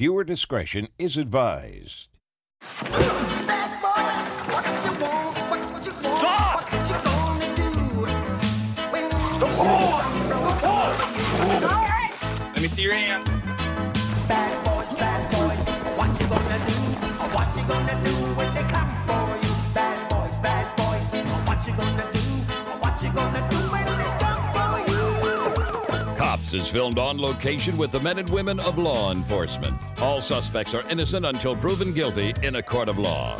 Viewer discretion is advised. Bad boys, what you want, what you want, what you gonna do when Let me see your hands. bad boys, what you gonna do? What you gonna do when they come for you? Bad boys, what you gonna do? What you gonna do when they come for you? Cops is filmed on location with the men and women of law enforcement. All suspects are innocent until proven guilty in a court of law.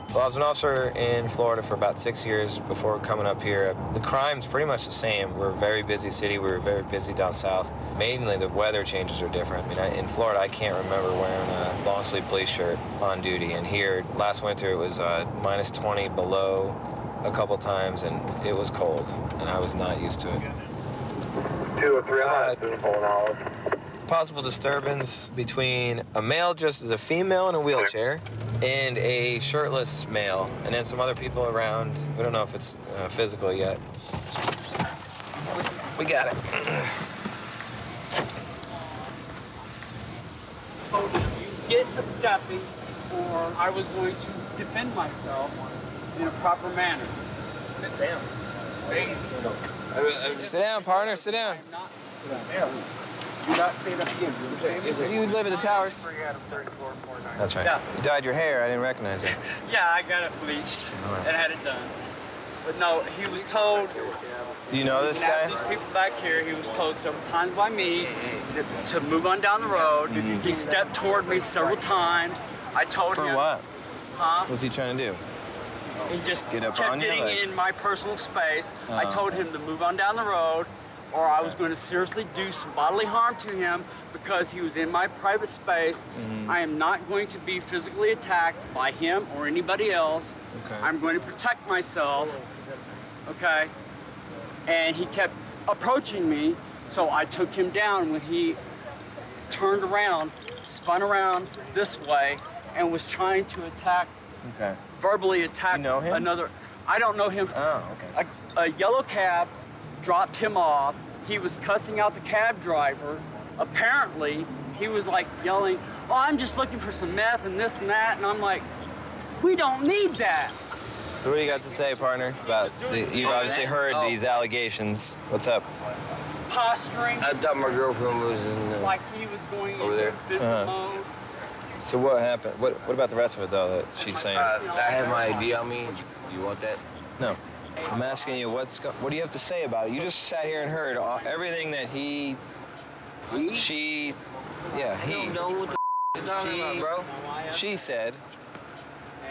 Well, I was an officer in Florida for about 6 years before coming up here. The crime's pretty much the same. We're a very busy city. We're very busy down south. Mainly the weather changes are different. I mean, in Florida, I can't remember wearing a long sleeve police shirt on duty. And here, last winter, it was minus 20 below a couple times, and it was cold, and I was not used to it. 203 pulling off. Possible disturbance between a male dressed as a female in a wheelchair and a shirtless male, and then some other people around. We don't know if it's physical yet. We got it. told him, you get a stepping, or I was going to defend myself in a proper manner. Sit down. Sit down, partner, sit down. I am not. Do not stand up again. You live at the towers? That's right. Yeah. You dyed your hair, I didn't recognize it. Yeah, I got it bleached Alright. and had it done. But no, he was told. Do you know this And guy? as these people back here, he was told several times by me to move on down the road. He stepped toward me several times. I told him. For what? Huh? What's he trying to do? He just Get up kept on you, getting like- in my personal space. I Oh. told him to move on down the road, or I was going to seriously do some bodily harm to him because he was in my private space. I am not going to be physically attacked by him or anybody else. Okay. I'm going to protect myself. Okay? And he kept approaching me, so I took him down when he turned around, spun around this way, and was trying to attack, Okay. verbally attack You know him? another. I don't know him. Oh, okay. A yellow cab dropped him off. He was cussing out the cab driver. Apparently, he was like yelling, "Oh, I'm just looking for some meth and this and that." And I'm like, "We don't need that." So what do you got to say, partner, about you've obviously heard these allegations. What's up? Posturing I thought my girlfriend was in the... like he was going Over there. into physical Uh-huh. mode. So what happened? What about the rest of it, though, that she's saying? I have my ID on me. Do you want that? No. I'm asking you, what do you have to say about it? You just sat here and heard everything that he, she, yeah, I don't know what the you're talking about, bro. she said.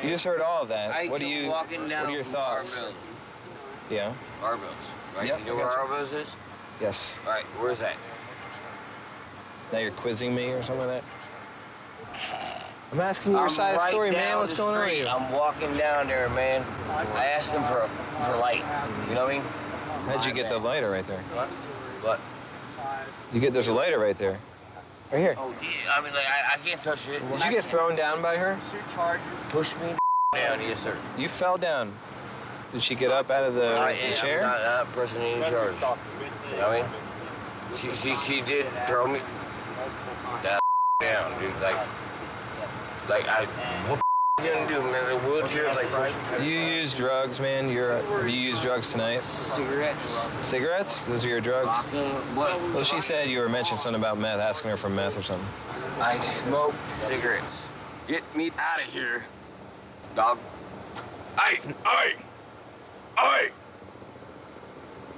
You just heard all of that. I what do kept you? walking down What are your from thoughts? Arbels. Yeah. Arbels, right? Yep, you know I where got Arbels is? Yes. All right, where's that? Now you're quizzing me or something like that. I'm asking you your I'm side of the right story, man. down What's the going on street. here? I'm walking down there, man. I asked him for light. You know what I mean? How'd you get the lighter right there? What? There's a lighter right there. Right here. Oh, yeah, I mean, like, I can't touch it. Did you get thrown down by her? Shoot charges. Push me down, yes, sir. You fell down. Did she get up out of the chair? I'm not pressing any charges. You know what I mean? She did throw me down, dude. Like what you gonna do, man? The wheelchair, like, You use drugs, man. Have you used drugs tonight? cigarettes. Cigarettes? Those are your drugs? What? Well, she said you were mentioning something about meth, asking her for meth or something. I smoke cigarettes. Get me out of here, dog. Hey!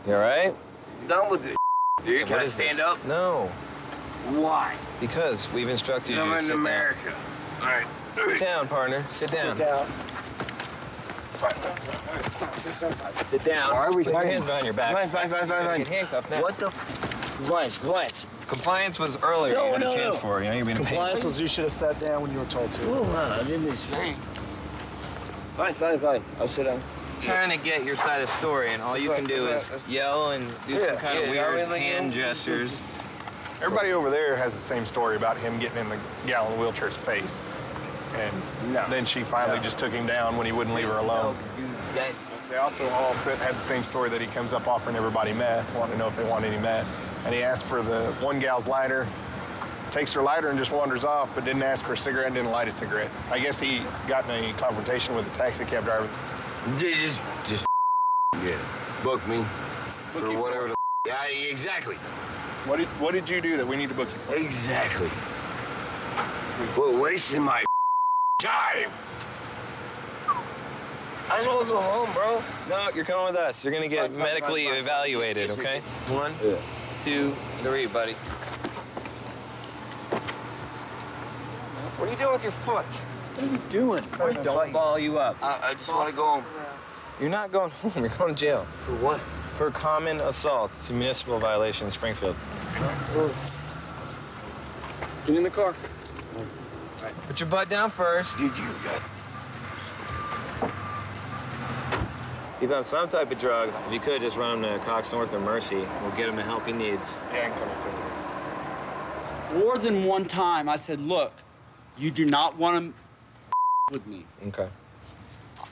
You all right? Done with this, dude. Can What I is stand this? up? No, Why? because we've instructed you I'm to in sit America. All right. down. Sit down, partner. Sit down. Sit down. Why are we Put your fighting? hands behind your back. Fine. Get handcuffed now. What the? Compliance. Compliance was earlier. No, you had a no, chance no. for. You know, you're being a pain. Compliance Was you should have sat down when you were told to. Oh, wow, I didn't explain. Fine. I'll sit down. Trying to get your side of the story, and all you can do is yell and do some kind of weird hand gestures. Everybody over there has the same story about him getting in the gal in the wheelchair's face. And then she finally just took him down when he wouldn't leave her alone. They also all had the same story that he comes up offering everybody meth, wanting to know if they want any meth. And he asked for the one gal's lighter, takes her lighter and just wanders off, but didn't ask for a cigarette and didn't light a cigarette. I guess he got in a confrontation with the taxi cab driver. Just yeah, book me for whatever the yeah, exactly. What did you do that we need to book you for? Exactly. We're wasting my time. I just want to go home, bro. No, you're coming with us. You're gonna get medically evaluated, okay? 1, 2, 3, buddy. What are you doing with your foot? What are you doing? Don't ball you up. I just want to go home. You're not going home. You're going to jail. For what? For common assault. It's a municipal violation in Springfield. Get in the car. Put your butt down first. Dude, you got... He's on some type of drug. If you could, just run him to Cox North or Mercy. We'll get him the help he needs. Yeah, More than one time, I said, look, you do not want to with me. Okay.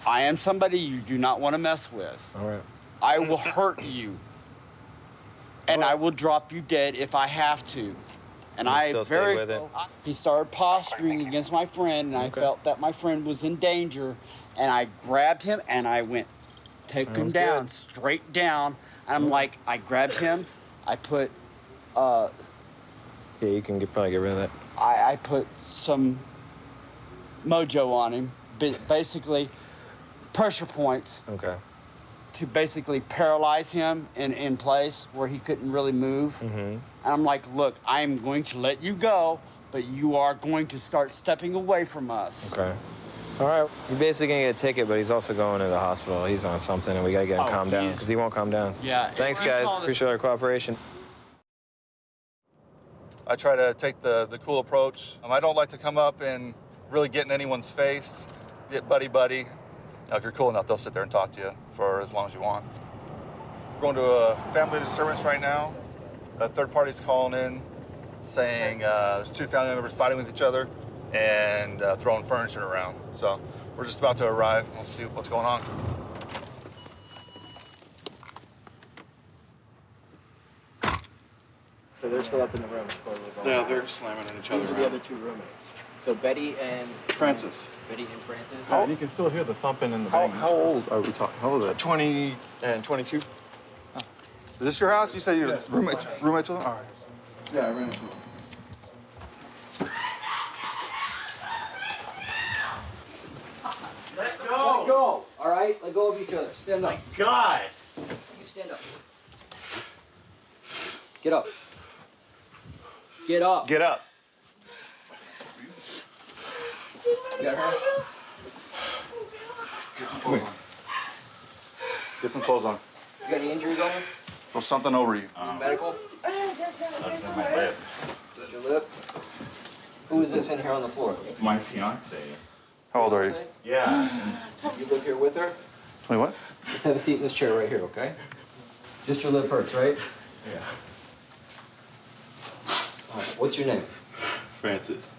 I am somebody you do not want to mess with. All right. I will hurt you. And I will drop you dead if I have to. And You I still stayed with it? He started posturing against my friend, and I felt that my friend was in danger. And I grabbed him, and I went, took him down, straight down. And I'm like, I grabbed him. I put, Yeah, you can probably get rid of that. I put some mojo on him, basically pressure points. Okay. To basically paralyze him in place where he couldn't really move. Mm-hmm. And I'm like, look, I am going to let you go, but you are going to start stepping away from us. Okay. All right. You're basically going to get a ticket, but he's also going to the hospital. He's on something, and we got to get him calmed down because he won't calm down. Yeah. Thanks, guys. Appreciate our cooperation. I try to take the cool approach. I don't like to come up and really get in anyone's face, get buddy-buddy. Now, if you're cool enough, they'll sit there and talk to you for as long as you want. We're going to a family disturbance right now. A third party's calling in saying there's 2 family members fighting with each other and throwing furniture around. So we're just about to arrive. We'll see what's going on. So they're still up in the room. Yeah, they're slamming in each other. These are the other 2 roommates. So Betty and... Francis. Betty and Francis? Oh, you can still hear the thumping in the banging. How old are we talking? How old are they? 20 and 22. Is this your house? You said you're roommates with them? All right. Yeah, I ran into them. Let go! All right? Let go of each other. Stand up. My God! You stand up. Get up. Get up. Get up. You got her? Get some clothes on. Get some clothes on. You got any injuries on her? Throw something over you. Medical? Just my lip. Just your lip? Who is this in here on the floor? My fiance. How old are you? Yeah. You live here with her? 20 what? Let's have a seat in this chair right here, okay? Just your lip hurts, right? Yeah. All right, what's your name? Francis.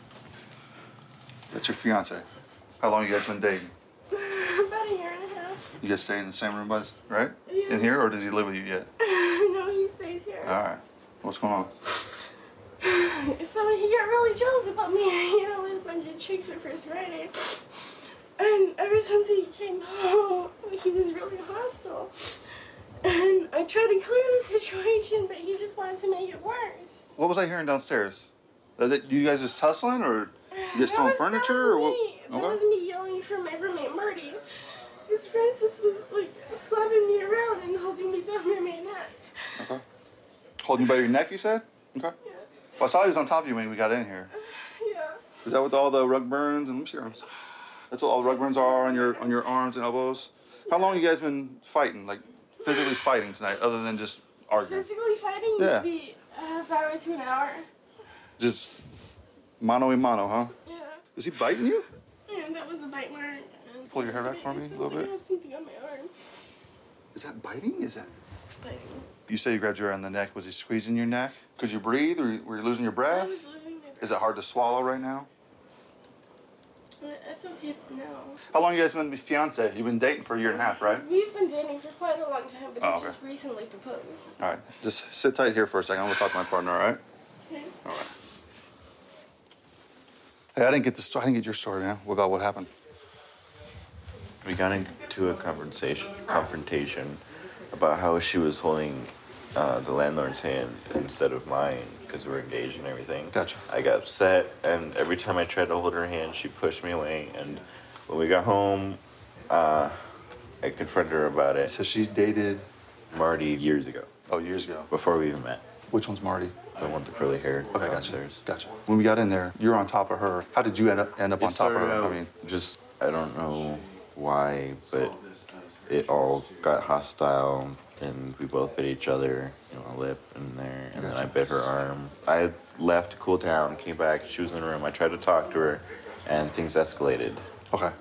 That's your fiance. How long you guys been dating? About a year and a half. You guys stay in the same room, right? Yeah. In here, or does he live with you yet? No, he stays here. All right. What's going on? So he got really jealous about me, with a bunch of chicks at First Friday. And ever since he came home, he was really hostile. And I tried to clear the situation, but he just wanted to make it worse. What was I hearing downstairs? That you guys just tussling, or you guys throwing furniture, or what? That was me yelling for my roommate Marty. Because Francis was like slapping me around and holding me down by my neck. Okay. Holding you by your neck, you said? Okay. Yeah. Well, I saw he was on top of you when we got in here. Yeah. Is that what all the rug burns and let me see your arms? That's what all the rug burns are on your arms and elbows? How long you guys been fighting, like physically fighting tonight, other than just arguing? Physically fighting Yeah. maybe a half hour to an hour. Just mano a mano, huh? Yeah. Is he biting you? And that was a bite mark. And Pull your hair back for me a little I bit. have something on my arm. Is that biting? Is that? It's biting. You say you grabbed you around the neck. Was he squeezing your neck? Could you breathe, or were you losing your breath? I was losing my breath. Is it hard to swallow right now? It's okay now. How long you guys been fiance? You've been dating for a year and a half, right? We've been dating for quite a long time, but Oh, I okay. just recently proposed. All right. Just sit tight here for a second. I'm gonna talk to my partner, all right? Okay. All right. Hey, I didn't get your story, man. What about what happened? We got into a confrontation about how she was holding the landlord's hand instead of mine because we were engaged and everything. Gotcha. I got upset, and every time I tried to hold her hand, she pushed me away. And when we got home, I confronted her about it. So she dated Marty years ago. Oh, years ago. Before we even met. Which one's Marty? The one with the curly hair. Okay, downstairs. Gotcha. When we got in there, you were on top of her. How did you end up on top of her? I mean, just I don't know why, but it all got hostile, and we both bit each other, a lip in there, and then I bit her arm. I left to cool down, came back, she was in the room. I tried to talk to her, and things escalated. Okay.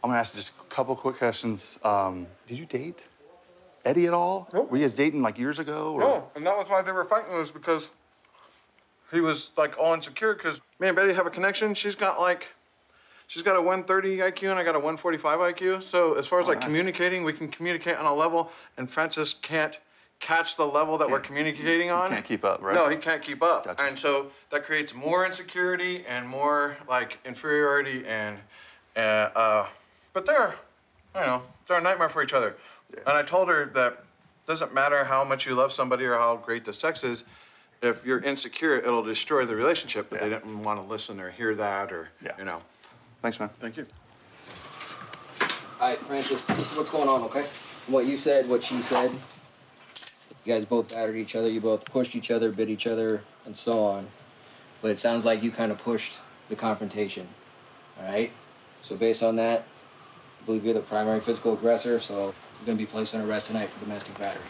I'm gonna ask just a couple quick questions. Did you date Eddie at all? Nope. Were you guys dating like years ago? Or? No, and that was why they were fighting, was because he was like all insecure because me and Betty have a connection. She's got a 130 IQ and I got a 145 IQ. So as far as nice. Communicating, we can communicate on a level, and Francis can't catch the level that we're communicating on. He can't keep up, right? No, he can't keep up. Gotcha. And so that creates more insecurity and more like inferiority and but they're a nightmare for each other. Yeah. And I told her that it doesn't matter how much you love somebody or how great the sex is, if you're insecure, it'll destroy the relationship, but they didn't want to listen or hear that or, Thanks, man. Thank you. All right, Francis, this is what's going on, okay? What you said, what she said. You guys both battered each other. You both pushed each other, bit each other, and so on. But it sounds like you kind of pushed the confrontation, all right? So based on that, I believe you're the primary physical aggressor, so you're going to be placed on arrest tonight for domestic battery.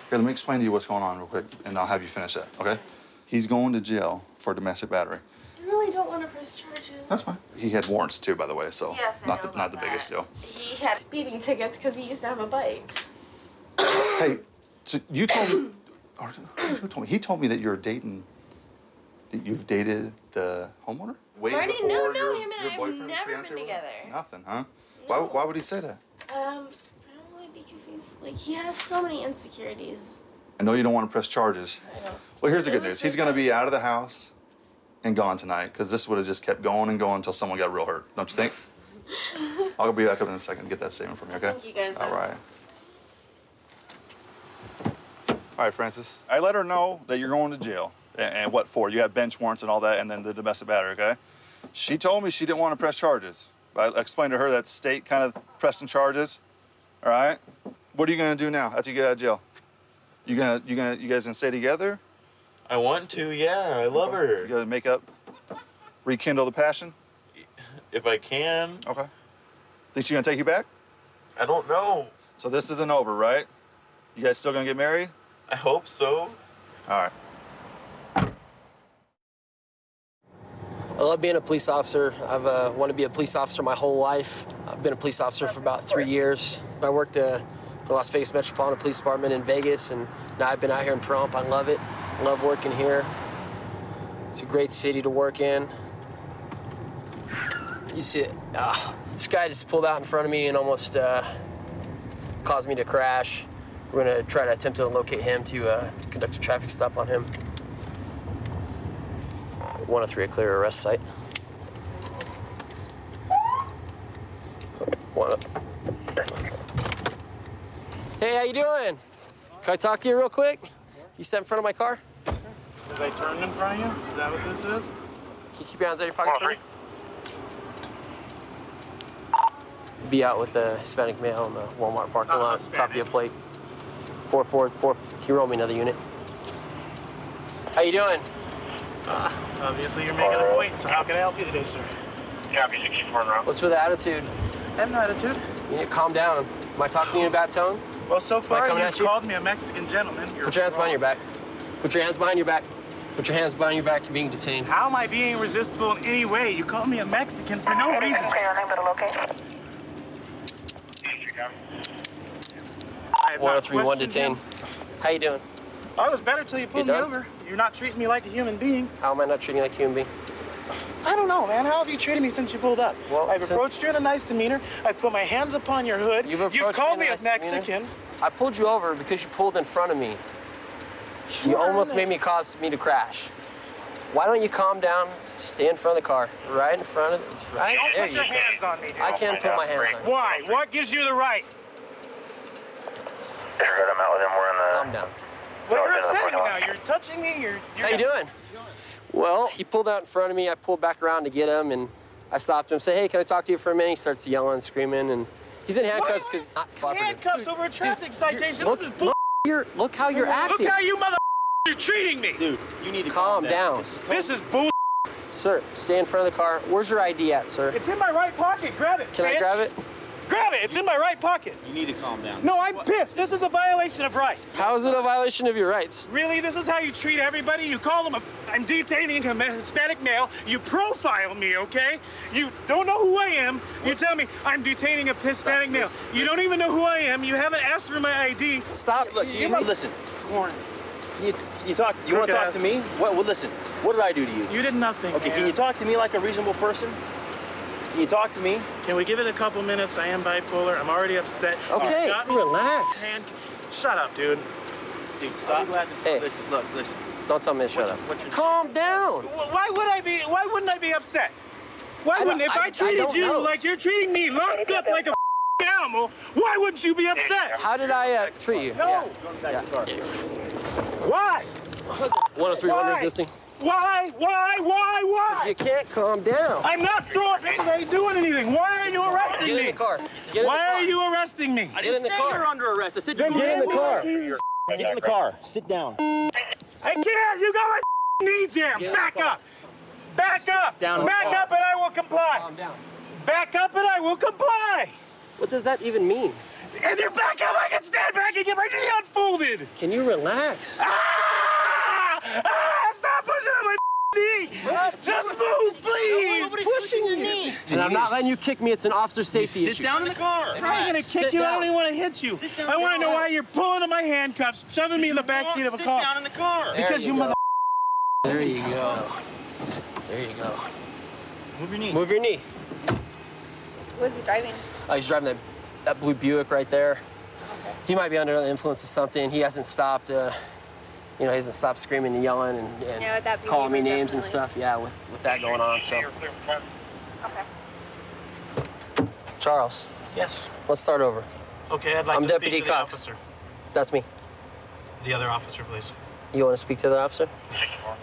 Okay, let me explain to you what's going on real quick, and I'll have you finish that, okay? He's going to jail for domestic battery. I really don't want to press charges. That's fine. He had warrants too, by the way, so yes, not the biggest deal. He had speeding tickets because he used to have a bike. Hey, so you told me, or who told me? He told me that you've dated the homeowner? Marty, no, him and I have never been together. Nothing, huh? No. Why would he say that? Probably because he has so many insecurities. I know you don't want to press charges. I know. Well, here's the good news. He's going to be out of the house and gone tonight, because this would have just kept going and going until someone got real hurt. Don't you think? I'll be back up in a second and get that statement from you, okay? Thank you, guys. All right. All right, Francis. I let her know that you're going to jail. And what for? You had bench warrants and all that, and then the domestic battery, okay? She told me she didn't want to press charges. But I explained to her that state kind of pressing charges, all right? What are you going to do now after you get out of jail? You guys gonna stay together? I want to, yeah. I love her. You gonna make up, rekindle the passion? If I can. Okay. Think she's gonna take you back? I don't know. So this isn't over, right? You guys still gonna get married? I hope so. All right. I love being a police officer. I've wanted to be a police officer my whole life. I've been a police officer for about 3 years. I worked for Las Vegas Metropolitan Police Department in Vegas, and now I've been out here in Pahrump. I love it. I love working here. It's a great city to work in. You see it. This guy just pulled out in front of me and almost caused me to crash. We're gonna try to attempt to locate him to conduct a traffic stop on him. 103, a clear arrest site. Hey, how you doing? Can I talk to you real quick? You step in front of my car? Did I turn in front of you? Is that what this is? Can you keep your hands out of your pockets for me? Be out with a Hispanic male in the Walmart parking lot. Top of your plate. 444. Can you roll me another unit? How you doing? Obviously you're making a point, so how can I help you today, sir? What's with the attitude? I have no attitude. You need to calm down. Am I talking to you in a bad tone? Well, so far you've called me a Mexican gentleman. Put your hands behind your back. Put your hands behind your back. Put your hands behind your back. You're being detained. How am I being resistible in any way? You called me a Mexican for no reason. Say your name, but locate. 1031 detained. How you doing? I was better till you pulled me over. You're not treating me like a human being. How am I not treating you like a human being? I don't know, man. How have you treated me since you pulled up? Well, I've approached you in a nice demeanor. I've put my hands upon your hood. You've called me a Mexican. I pulled you over because you pulled in front of me. You almost made me cause me to crash. Why don't you calm down, stay in front of the car, right in front of it, right there Don't put your hands on me, dude. I can't put my hands on you. Why? What gives you the right? Disregard, I'm out with him. We're in the... Calm down. Well, you're upsetting me now. You're touching me. You're How you doing? Well, he pulled out in front of me. I pulled back around to get him, and I stopped him. Said, "Hey, can I talk to you for a minute?" He starts yelling, screaming, and he's in handcuffs because not cooperative. Handcuffs over a traffic citation. Look, This is bull. look how you're acting. Look how you mother you're treating me. Dude, you need to calm down. This is bull. Sir, stay in front of the car. Where's your ID at, sir? It's in my right pocket. Grab it. Can I grab it? Grab it. It's in my right pocket. You need to calm down. No, I'm pissed. This is a violation of rights. How is it a violation of your rights? Really? This is how you treat everybody? You call them I'm detaining a Hispanic male. You profile me, okay? You don't know who I am. You tell me I'm detaining a Hispanic male. You don't even know who I am. You haven't asked for my ID. Stop. Look, listen. You talk. You want to talk to me? Well, listen. What did I do to you? You did nothing. Okay, man. can you talk to me like a reasonable person? Can you talk to me? Can we give it a couple minutes? I am bipolar. I'm already upset. Okay, relax. Shut up, dude. Dude, stop. Hey, listen. Don't tell me to shut up. Calm down. Why wouldn't I be upset? Why wouldn't? If I treated you like you're treating me, locked up like a animal, why wouldn't you be upset? How did I treat you? No. Yeah. Why? 1031 resisting. Why? You can't calm down. I'm not throwing pictures. I ain't doing anything. Why are you arresting me? Get in the car. Why are you arresting me? I didn't say you're under arrest. I said Then get get in the car. Get in the car. Sit down. I can't. You got my knee jammed. Back up. Back up. Back up and I will comply. Calm down. Back up and I will comply. What does that even mean? If you back up, I can stand back and get my knee unfolded. Can you relax? Stop pushing on my knee. Just move, please. Nobody's pushing your knee. And I'm not letting you kick me. It's an officer safety issue. Sit down in the car. I'm not gonna kick you. I don't even want to hit you. I want to know why you're pulling on my handcuffs, shoving me in the back seat of a car. Sit down in the car. Because you mother. There you go. There you go. Move your knee. Move your knee. What is he driving? He's driving that blue Buick right there. Okay. He might be under the influence of something. He hasn't stopped. He hasn't stopped screaming and yelling and calling me names and stuff. Yeah, with that going on. So. Okay. Charles. Yes. Let's start over. Okay, I'd like I'm to Deputy speak to the Cox. officer. That's me. The other officer, please. You want to speak to the officer?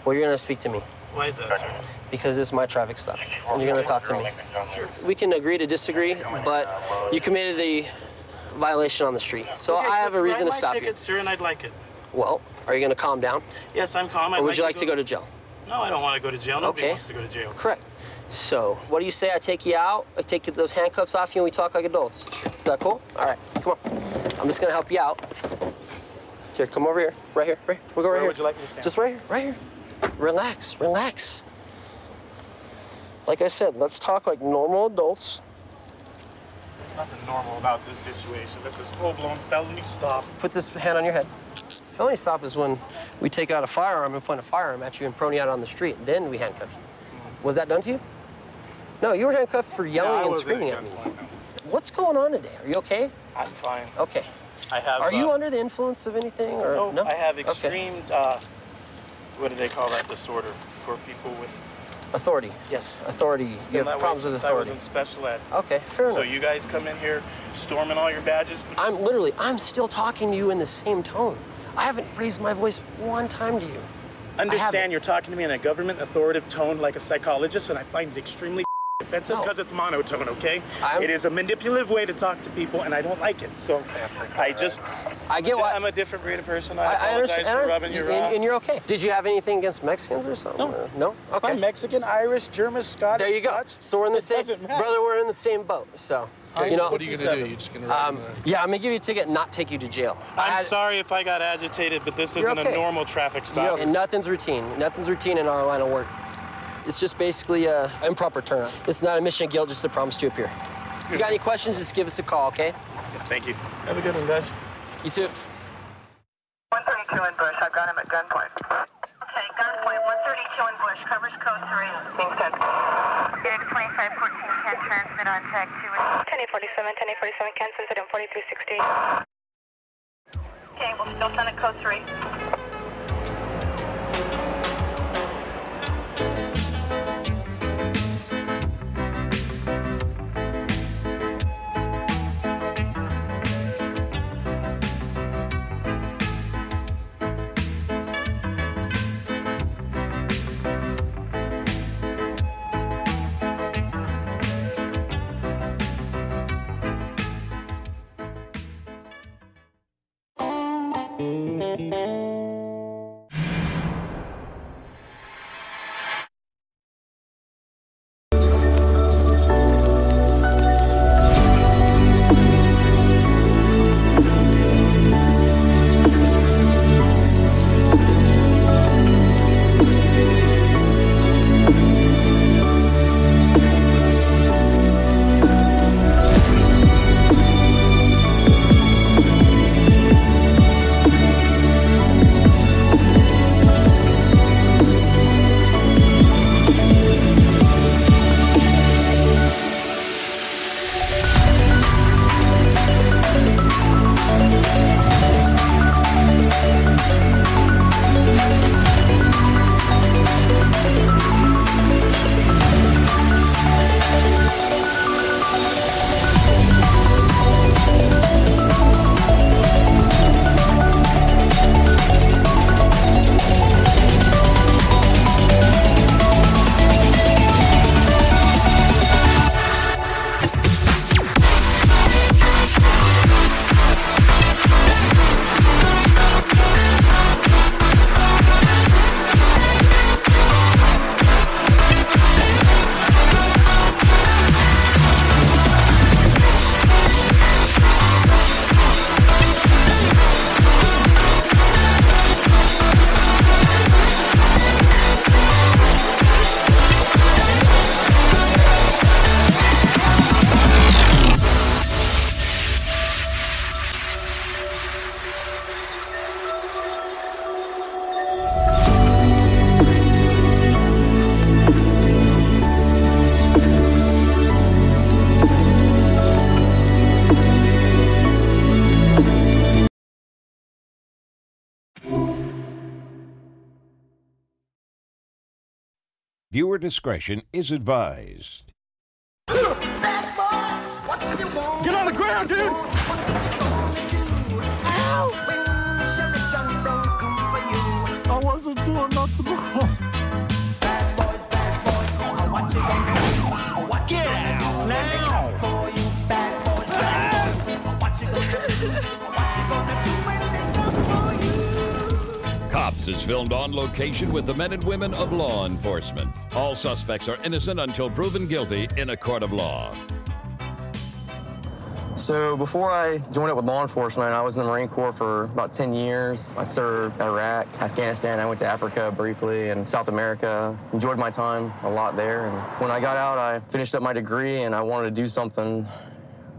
Well, you're going to speak to me. Why is that, sir? Because this is my traffic stop, and you're going to talk to me. Sure. We can agree to disagree, but you committed the violation on the street, so Okay, I have a reason to write stop my ticket, sir, and I'd like it. you. Well, are you going to calm down? Yes, I'm calm. Or would you like to go to jail? No, I don't want to go to jail. Nobody Okay. wants to go to jail. Correct. So, what do you say I take you out, I take those handcuffs off you, and we talk like adults? Is that cool? All right, come on. I'm just going to help you out. Here, come over here. Right here. We'll go right Where here. would you like me to stand? Just right here. Relax. Like I said, let's talk like normal adults. There's nothing normal about this situation. This is full-blown felony stop. Put this hand on your head. Felony stop is when we take out a firearm and point a firearm at you and prone you out on the street. Then we handcuff you. Was that done to you? No, you were handcuffed for yelling and screaming at me. What's going on today? Are you okay? I'm fine. Okay. I have. Are you under the influence of anything or no? I have Okay. extreme. What do they call that disorder for people with? Authority. Yes. Authority. It's You been have that way problems with since authority. I was in special ed. Okay, fair enough. So you guys come in here storming all your badges. I'm still talking to you in the same tone. I haven't raised my voice one time to you. Understand you're talking to me in a government authoritative tone like a psychologist, and I find it extremely offensive because it's monotone, okay? It is a manipulative way to talk to people, and I don't like it. So I get why. I'm a different breed of person. I apologize understand. for rubbing you wrong. And you're okay. Did you have anything against Mexicans or something? No. Or? No? Okay. I'm Mexican, Irish, German, Scottish. There you go. Dutch. So we're in the same, doesn't matter. brother, we're in the same boat. So, Okay, you so know. what are you gonna do? You're just gonna write Yeah, I'm gonna give you a ticket and not take you to jail. I'm sorry if I got agitated, but this isn't okay. a normal traffic You're stop. okay. And nothing's routine. Nothing's routine in our line of work. It's just basically a improper turnout. It's not a mission of guilt, just a promise to appear. If you got any questions, just give us a call, okay? Thank you. Have a good one, guys. You too. 132 in Bush. I've got him at gunpoint. Okay, gunpoint. 132 in Bush. Covers code 3. Being sent. Data 2514 can transmit on tag 2. 1047, 1047 can send it in 4360. Okay, we'll still send it code 3. Viewer discretion is advised. Get on the ground, dude! I wasn't doing nothing wrong. Get out now! Cops is filmed on location with the men and women of law enforcement. All suspects are innocent until proven guilty in a court of law. So before I joined up with law enforcement, I was in the Marine Corps for about 10 years. I served Iraq, Afghanistan. I went to Africa briefly and South America. Enjoyed my time a lot there. And when I got out, I finished up my degree and I wanted to do something.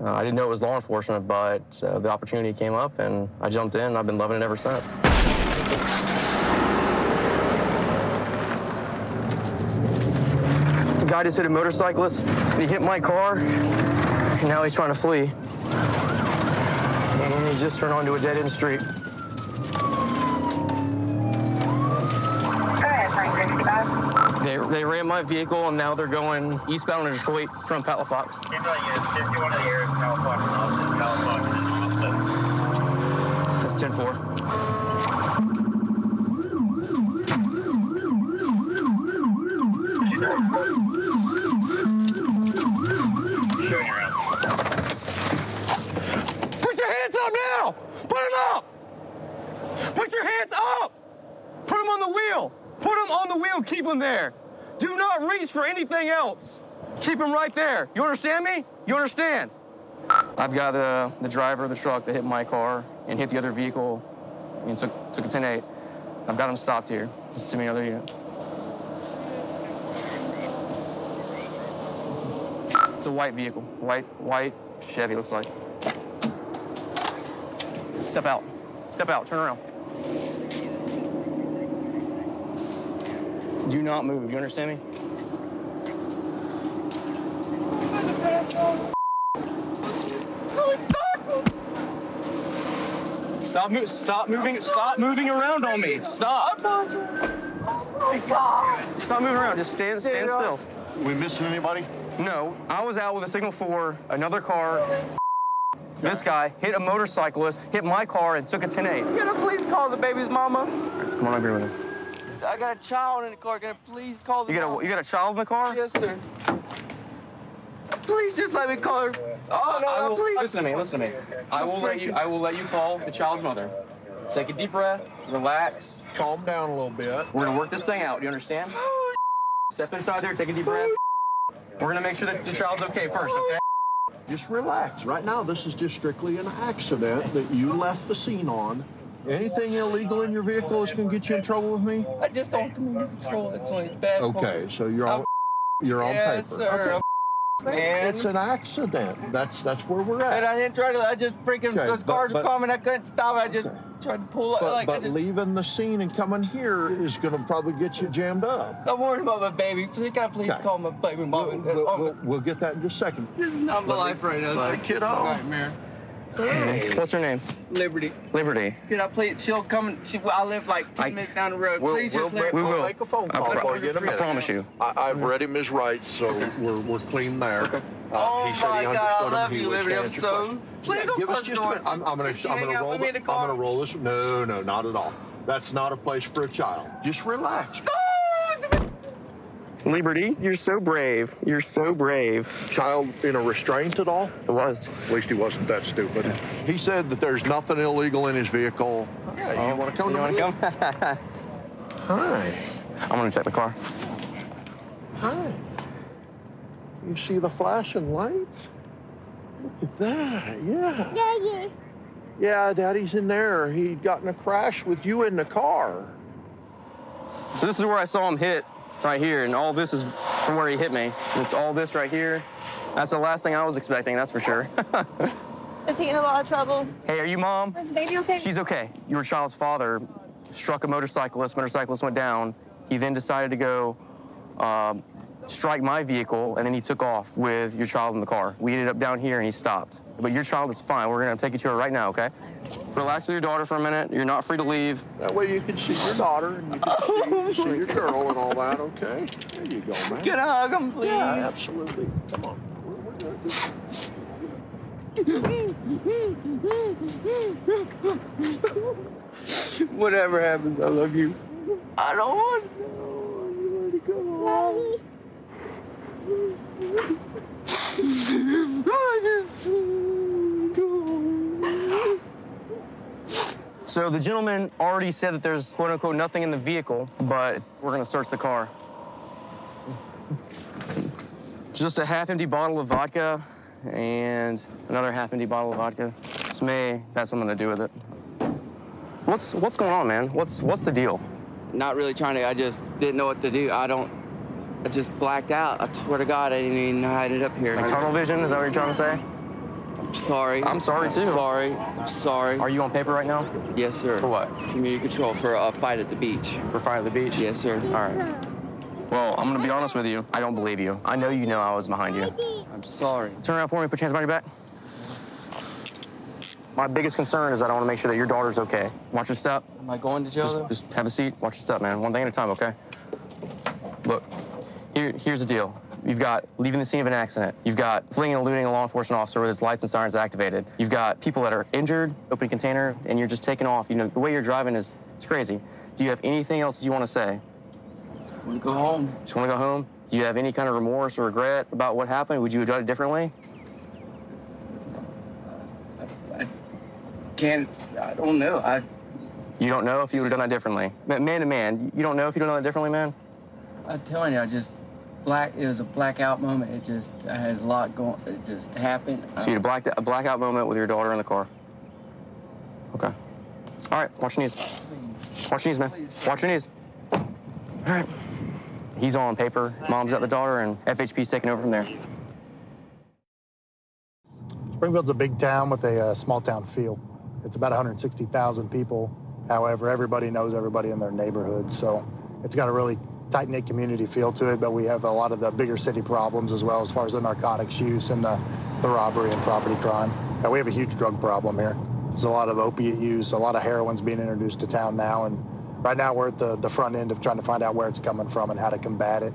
I didn't know it was law enforcement, but the opportunity came up and I jumped in and I've been loving it ever since. The guy just hit a motorcyclist and he hit my car and now he's trying to flee. And he just turned onto a dead-end street. They ran my vehicle and now they're going eastbound to Detroit from Palafox. That's 10-4. Put your hands up now! Put them up! Put your hands up! Put them on the wheel! Put them on the wheel, keep them there. Do not reach for anything else. Keep them right there. You understand me? You understand? I've got the driver of the truck that hit my car and hit the other vehicle and took a 10-8. I've got him stopped here. Just send me another unit. It's a white vehicle. White Chevy, looks like. Step out. Step out. Turn around. Do not move. Do you understand me? Stop moving around on me. Stop. Oh my God. Stop moving around. Just stand still. We missing anybody? No. I was out with a signal for another car. This guy hit a motorcyclist, hit my car, and took a 10-8. Can I please call the baby's mama? Let's come on over with him. I got a child in the car. Can I please call the mama? You got a child in the car? Yes, sir. Please just let me call her. Oh, no, please. Listen to me. I will let you call the child's mother. Take a deep breath, relax. Calm down a little bit. We're gonna work this thing out, do you understand? Step inside there, take a deep breath. We're gonna make sure that the child's okay first, okay? Just relax. Right now, this is just strictly an accident that you left the scene on. Anything illegal in your vehicle is going to get you in trouble with me? I just don't control. It's only bad. Okay, so you're on yes, paper. Sir. Okay. Man. It's an accident. That's where we're at. And I didn't try to. I just freaking those cars were coming. I couldn't stop. I just tried to pull up. But leaving the scene and coming here is going to probably get you jammed up. I'm worried about my baby. Can I please call my baby mama? We'll get that in just a second. This is not my life right now. Bye, kiddo. Nightmare. Hey. What's her name? Liberty. Liberty. Can I please? She'll come. I live like 10 minutes down the road. Please just let me. We'll make a phone call for you in a minute. I promise you. I've read him his rights, so we're clean there. Okay. Oh my God, I love you, Liberty. I'm so. Please don't give us just a minute. I'm gonna roll this. No, not at all. That's not a place for a child. Just relax. Liberty, you're so brave. You're so brave. Child in a restraint at all? It was. At least he wasn't that stupid. He said that there's nothing illegal in his vehicle. Yeah, you want to come? Hi. I'm gonna check the car. Hi. You see the flashing lights? Look at that. Yeah. Daddy. Yeah, Daddy's in there. He got in a crash with you in the car. So this is where I saw him hit. Right here, and all this is from where he hit me. It's all this right here. That's the last thing I was expecting, that's for sure. Is he in a lot of trouble? Hey, are you Mom? Is the baby okay? She's okay. Your child's father struck a motorcyclist. Motorcyclist went down. He then decided to go strike my vehicle, and then he took off with your child in the car. We ended up down here, and he stopped. But your child is fine. We're gonna take you to her right now, okay? Relax with your daughter for a minute. You're not free to leave. That way you can see your daughter and you can see your girl and all that, okay? There you go, man. Can I hug him, please? Yeah, absolutely. Come on. Whatever happens, I love you. I don't want to go home. So the gentleman already said that there's quote unquote nothing in the vehicle, but we're gonna search the car. Just a half-empty bottle of vodka and another half-empty bottle of vodka. This may have something to do with it. What's going on, man? What's the deal? Not really trying to, I just didn't know what to do. I just blacked out. I swear to God, I didn't even know how I ended up here. Like tunnel vision, is that what you're trying to say? I'm sorry. I'm sorry, too. I'm sorry. Are you on paper right now? Yes, sir. For what? Community control for a fight at the beach. For a fight at the beach? Yes, sir. All right. Well, I'm gonna be honest with you. I don't believe you. I know you know I was behind you. I'm sorry. Turn around for me, put your hands behind your back. My biggest concern is that I want to make sure that your daughter's okay. Watch your step. Am I going to jail? Just have a seat. Watch your step, man. One thing at a time, okay? Look, here's the deal. You've got leaving the scene of an accident. You've got fleeing and eluding a law enforcement officer with his lights and sirens activated. You've got people that are injured, open container, and you're just taking off. You know, the way you're driving it's crazy. Do you have anything else that you want to say? I want to go home. Just want to go home? Do you have any kind of remorse or regret about what happened? Would you have done it differently? I don't know. You don't know if you would have done that differently? Man to man, you don't know if you would have done that differently, man? I'm telling you, it was a blackout moment. I had a lot going, it just happened. So you had a blackout moment with your daughter in the car? Okay. All right, watch your knees. Watch your knees, man. Watch your knees. All right. He's on paper, mom's got the daughter, and FHP's taking over from there. Springfield's a big town with a small town feel. It's about 160,000 people. However, everybody knows everybody in their neighborhood, so it's got a really tight-knit community feel to it, but we have a lot of the bigger city problems as well as far as the narcotics use and the robbery and property crime. And we have a huge drug problem here. There's a lot of opiate use, a lot of heroin's being introduced to town now, and right now we're at the front end of trying to find out where it's coming from and how to combat it.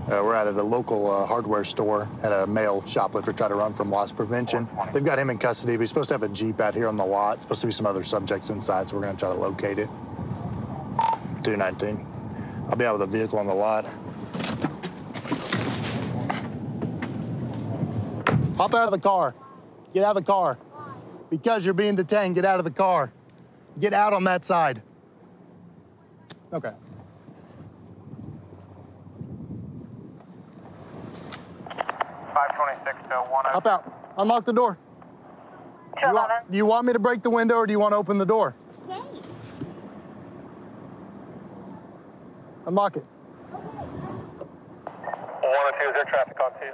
We're at a local hardware store, had a male shoplifter try to run from loss prevention. They've got him in custody, but he's supposed to have a Jeep out here on the lot. Supposed to be some other subjects inside, so we're gonna try to locate it. 219. I'll be out with a vehicle on the lot. Hop out of the car. Get out of the car. Because you're being detained, get out of the car. Get out on that side. Okay. Hop out. Unlock the door. Do you want me to break the window or do you want to open the door? Unlock it. 102, is there traffic on 2?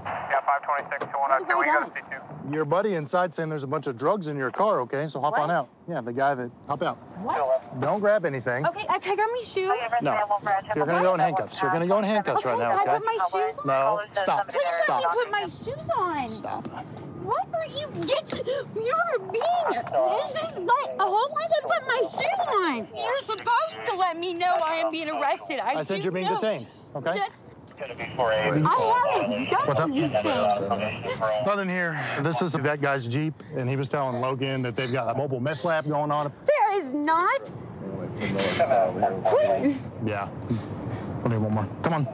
Yeah, 526 to 102, we got a C2. Your buddy inside saying there's a bunch of drugs in your car, okay? So hop on out. Yeah, the guy that, hop out. What? Don't grab anything. Okay, I take off my shoes. No, you're gonna go in handcuffs. You're gonna go in handcuffs right now, okay? Can I put my shoes on? No, stop, Please stop. let me put my shoes on. Stop. What are you you're being, this is like a whole lot to put my shoes on. You're supposed to let me know I am being arrested. I said you're being detained, okay? I haven't done What's up? anything. Not in here. This is that guy's Jeep, and he was telling Logan that they've got a mobile meth lab going on. There is not. Please. Yeah. We'll need one more. Come on.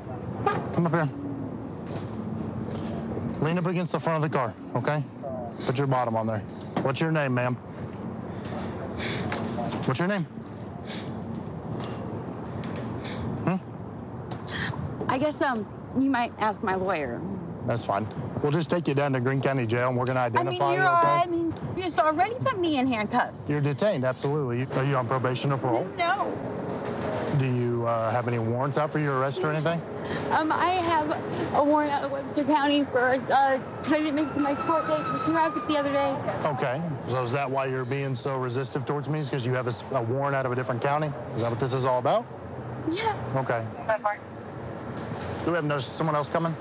Come up here. Lean up against the front of the car, okay? Put your bottom on there. What's your name, ma'am? What's your name? I guess you might ask my lawyer. That's fine. We'll just take you down to Greene County Jail, and we're gonna identify you, okay? I mean, you just already put me in handcuffs. You're detained, absolutely. Are you on probation or parole? No. Do you have any warrants out for your arrest or anything? I have a warrant out of Webster County for, because I didn't make it to my court date for traffic the other day. Okay. So is that why you're being so resistive towards me? Is because you have a warrant out of a different county? Is that what this is all about? Yeah. Okay. Do we have someone else coming?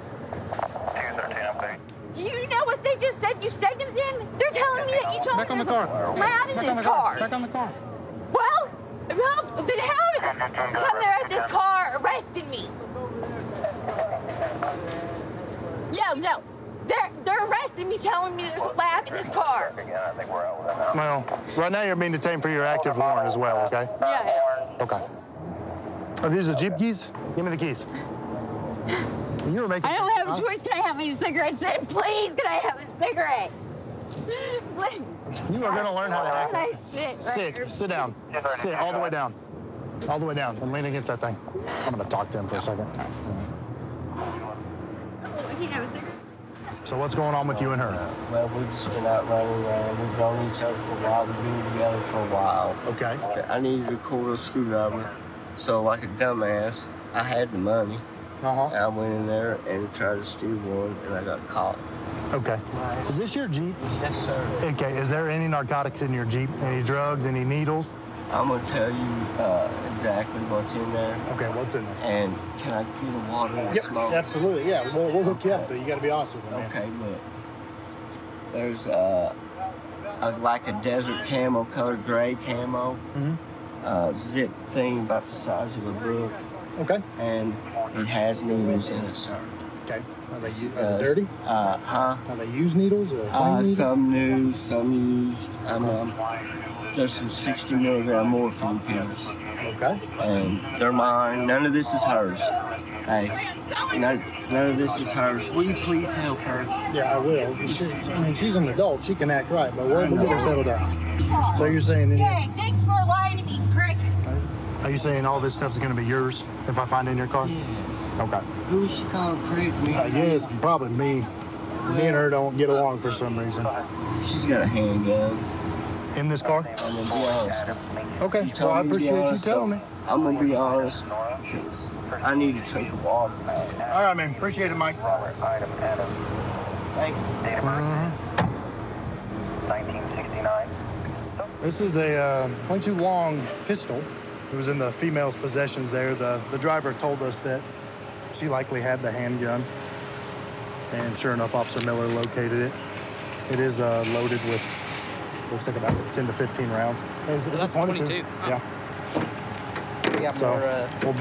213 update. Do you know what they just said? You said it then? There's telling me that you told Back on me the car. what happened in this car? Back on the car. Well, then how did come there at this car arrested me? No. They're arresting me, telling me there's a lab in this car. Well, right now you're being detained for your active warrant as well, okay? Yeah, I know. Okay. Are these the Jeep keys? Give me the keys. You were making. I don't have a choice. Can I have my cigarette? Say, please, can I have a cigarette? You are going to learn how to act. Can I sit? Sit down. Sit all the way down. All the way down and lean against that thing. I'm going to talk to him for a second. I can't have a cigarette. So what's going on with you and her? Well, we've just been out running around. We've known each other for a while. We've been together for a while. Okay. I needed a quarter screwdriver. So like a dumbass, I had the money. Uh-huh. I went in there and tried to steal one, and I got caught. Okay. Is this your Jeep? Yes, sir. Okay. Is there any narcotics in your Jeep? Any drugs? Any needles? I'm going to tell you exactly what's in there. Okay, what's in there? And can I get a water and Yep, smoke? absolutely. Yeah, we'll hook you up, but you got to be honest with me, man. Okay, look. There's like a desert camo, colored gray camo. Zip thing about the size of a book. Okay. And it has needles in it, sir. Okay. Are they dirty? Huh? Are they used needles or clean needles? Some new, some used. There's some 60 milligram morphine pills. Okay. And they're mine. None of this is hers. Hey, none of this is hers. Will you please help her? Yeah, I will. She's an adult. She can act right, but we'll get her settled down. So you're saying... Hey, thanks for lying to me, prick. Are you saying all this stuff's going to be yours if I find it in your car? Yes. Okay. Who is she calling prick? Me? Yes, probably me. Me and her don't get along for some reason. She's got a handgun. In this car? I'm going to be honest with you. Okay, well, I appreciate you telling me. I'm going to be honest because I need to drink water. All right, man. Appreciate it, Mike. Thank you. 1969. This is a .22 long pistol. It was in the female's possessions there. The driver told us that she likely had the handgun. And sure enough, Officer Miller located it. It is loaded with, looks like about 10 to 15 rounds. It's That's 22. Yeah. Yeah, So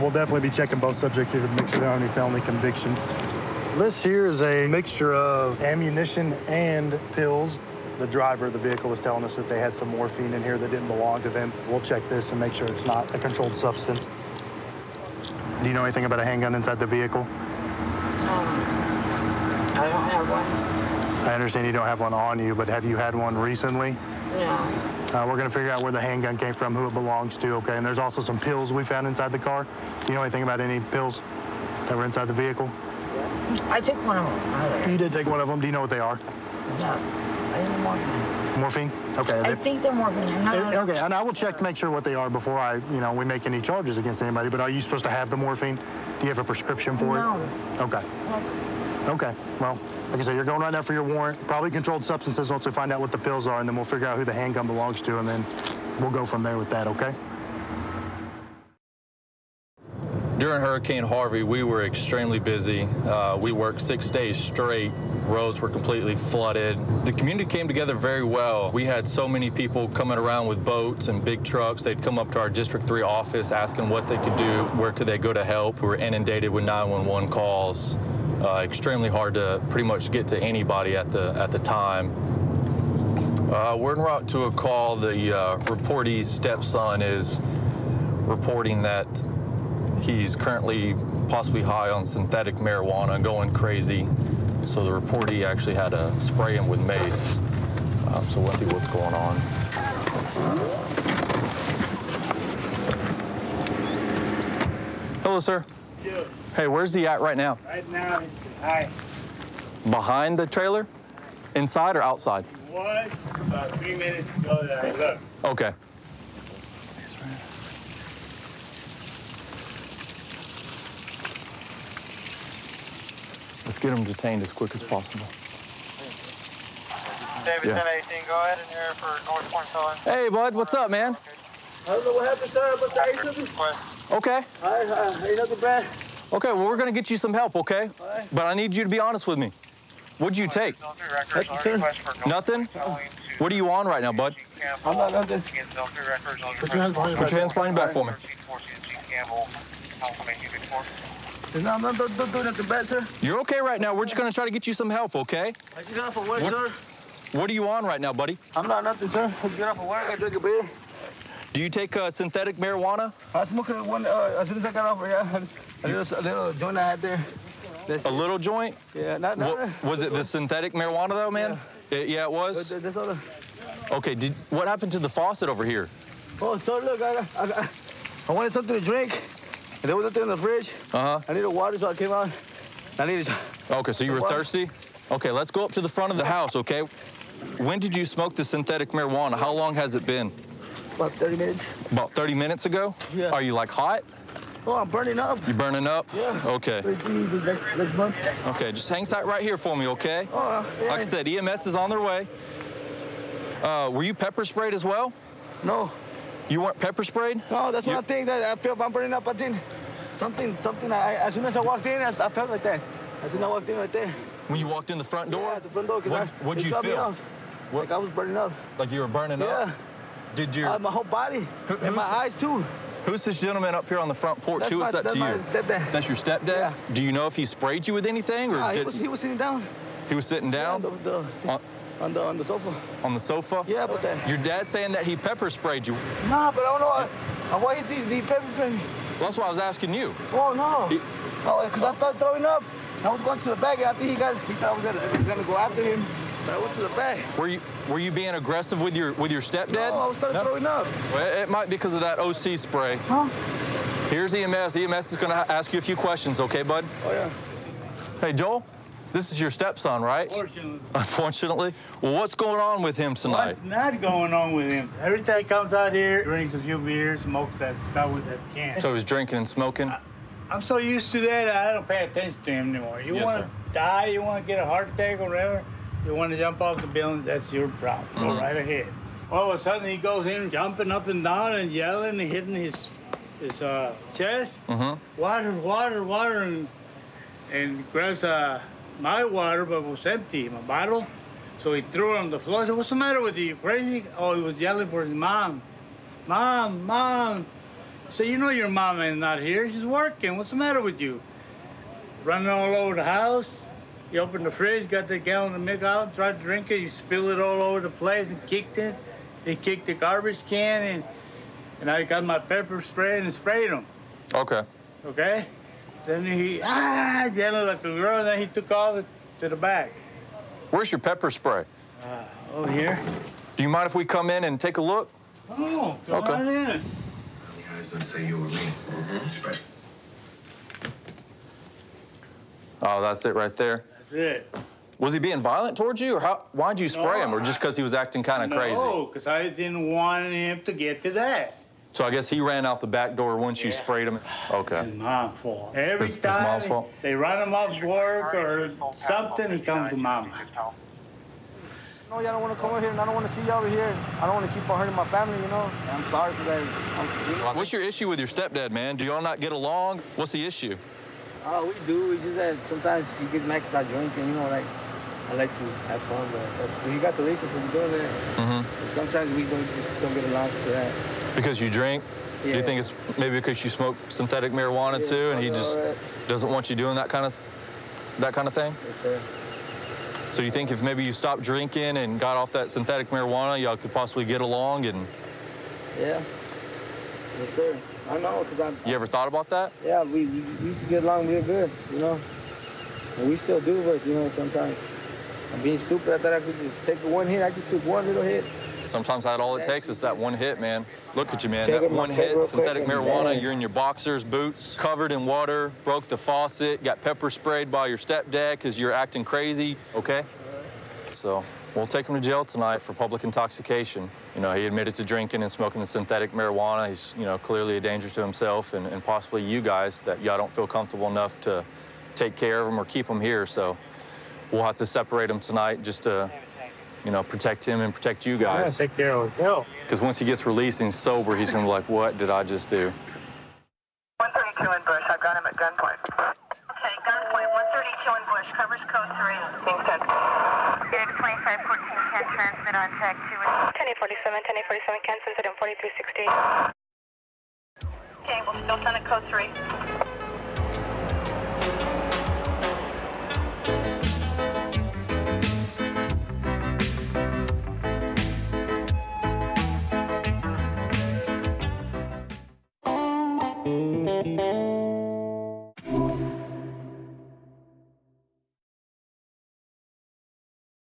we'll definitely be checking both subjects here to make sure there aren't any felony convictions. This here is a mixture of ammunition and pills. The driver of the vehicle was telling us that they had some morphine in here that didn't belong to them. We'll check this and make sure it's not a controlled substance. Do you know anything about a handgun inside the vehicle? I don't have one. I understand you don't have one on you, but have you had one recently? No. We're gonna figure out where the handgun came from, who it belongs to, okay? And there's also some pills we found inside the car. Do you know anything about any pills that were inside the vehicle? I took one of them. You did take one of them. Do you know what they are? No. I didn't morphine. Morphine? Okay. I think they're morphine. Okay, and I will check to make sure what they are before we make any charges against anybody. But are you supposed to have the morphine? Do you have a prescription for No. it? Okay. Okay. Well, like I said, you're going right now for your warrant. Probably controlled substances once we find out what the pills are, and then we'll figure out who the handgun belongs to, and then we'll go from there with that, okay? During Hurricane Harvey, we were extremely busy. We worked 6 days straight. Roads were completely flooded. The community came together very well. We had so many people coming around with boats and big trucks. They'd come up to our District 3 office asking what they could do, where could they go to help. We were inundated with 911 calls. Extremely hard to pretty much get to anybody at the time. We're en route to a call. The reportee's stepson is reporting that he's currently possibly high on synthetic marijuana, going crazy. So the reportee actually had to spray him with mace. So we'll see what's going on. Hello, sir. Yeah. Hey, where's he at right now? Right now, he's behind. Behind the trailer? Inside or outside? He was about 3 minutes ago that I looked. Okay. Let's get him detained as quick as possible. David, Yeah. 1018, go ahead and you're for North Point Selling. Hey, bud, what's up, man? I don't know what happened, sir, but there is something. Okay. Ain't nothing bad. Okay, well, we're gonna get you some help, okay? But I need you to be honest with me. What'd you take? Nothing? What are you on right now, bud? I'm not nothing. Put your hands behind your back for me. No, don't do nothing bad, sir. You're okay right now. We're just going to try to get you some help, okay? I just got off of work, sir. What are you on right now, buddy? I'm not nothing, sir. I just got off of work. I drink a beer. Do you take synthetic marijuana? I smoked one as soon as I got off, yeah. A little joint I had there. A little joint? Yeah, not was it the synthetic marijuana, though, man? Yeah, it was? That's all. Okay, what happened to the faucet over here? Oh, so look, I wanted something to drink. And there was nothing in the fridge. Uh-huh. I needed water, so I came out. I needed. Okay, so you were thirsty? Okay, let's go up to the front of the house, okay? When did you smoke the synthetic marijuana? How long has it been? About 30 minutes. About 30 minutes ago? Yeah. Are you, like, hot? Oh, I'm burning up. You burning up? Yeah. Okay. Next month. Okay, just hang tight right here for me, okay? Oh, yeah. Like I said, EMS is on their way. Were you pepper sprayed as well? No. You weren't pepper sprayed? No, that's one thing that I feel I'm burning up. I think something, as soon as I walked in, I felt like that. As soon as I walked in right there. When you walked in the front door? Yeah, the front door, because what'd you feel? Like I was burning up. Like you were burning up? Yeah. Did you? My whole body, and my eyes too. Who's this gentleman up here on the front porch? Who is that to you? That's my stepdad. That's your stepdad? Yeah. Do you know if he sprayed you with anything? Or he was sitting down. He was sitting down? Yeah, on the sofa. On the sofa? Yeah, but your dad saying that he pepper sprayed you? Nah, but I don't know why he pepper sprayed me. Well, that's why I was asking you. Oh, no. Because I started throwing up. I was going to the back, and I think he thought I was going to go after him. But I went to the back. Were you being aggressive with your stepdad? No, I was started throwing up. Well, it might be because of that OC spray. Huh? Here's EMS. EMS is going to ask you a few questions, okay, bud? Oh, yeah. Hey, Joel, this is your stepson, right? Unfortunately. Well, what's going on with him tonight? What's not going on with him? Every time he comes out here, drinks a few beers, smokes that stuff with that can. So he's drinking and smoking? I'm so used to that, I don't pay attention to him anymore. You want to die, you want to get a heart attack or whatever, you want to jump off the building, that's your problem. Go right ahead. All of a sudden, he goes in jumping up and down and yelling and hitting his chest. Water, water, water, and grabs my water, but it was empty, my bottle. So he threw it on the floor. I said, what's the matter with you? You crazy? Oh, he was yelling for his mom. Mom, mom. I said, you know your mom is not here. She's working. What's the matter with you? Running all over the house. You opened the fridge, got the gallon of milk out, tried to drink it. You spilled it all over the place and kicked it. He kicked the garbage can, and I got my pepper spray and sprayed him. Okay. Okay? Then he, yelling like a girl, and then he took off to the back. Where's your pepper spray? Over here. Do you mind if we come in and take a look? Oh, go on in. Guys, let's say you were me. Oh, that's it right there? That's it. Was he being violent towards you, or why'd you spray him, or just because he was acting kind of crazy? No, because I didn't want him to get to that. So I guess he ran out the back door once you sprayed him? Okay. It's his mom's fault. Every His time mom's fault? they run him off work or something, he comes to mama. No, y'all don't want to come over here, and I don't want to see y'all over here. I don't want to keep on hurting my family, you know? I'm sorry for that. What's your issue with your stepdad, man? Do y'all not get along? What's the issue? We do. We just that sometimes he gets mad because I drink, and, you know, like, I like to have fun, but he got the reason for doing that. And sometimes we just don't get along for that. Because you drink? Yeah. Do you think it's maybe because you smoke synthetic marijuana too, and he just doesn't want you doing that kind of thing? Yes, sir. So you think if maybe you stopped drinking and got off that synthetic marijuana, y'all could possibly get along and... Yeah. Yes, sir. I know, because You ever thought about that? Yeah, we used to get along real good, you know? And we still do, but, you know, sometimes I'm being stupid. I thought I could just take one hit. I just took one little hit. Sometimes that's all it takes is that one hit, man. Look at you, man. That one hit, synthetic marijuana, you're in your boxers, boots, covered in water, broke the faucet, got pepper sprayed by your stepdad because you're acting crazy, okay? So we'll take him to jail tonight for public intoxication. You know, he admitted to drinking and smoking the synthetic marijuana. He's, you know, clearly a danger to himself and possibly you guys that y'all don't feel comfortable enough to take care of him or keep him here. So we'll have to separate him tonight just to, you know, protect him and protect you guys. Yeah, take care of himself. Because once he gets released and he's sober, he's going to be like, what did I just do? 132 in Bush. I've got him at gunpoint. Okay, gunpoint. 132 in Bush. Covers code 3. Kingston. Did 2514 can transmit on on tag 2. 1047, 1047, cancel incident 4360. Okay, we'll still send it code 3.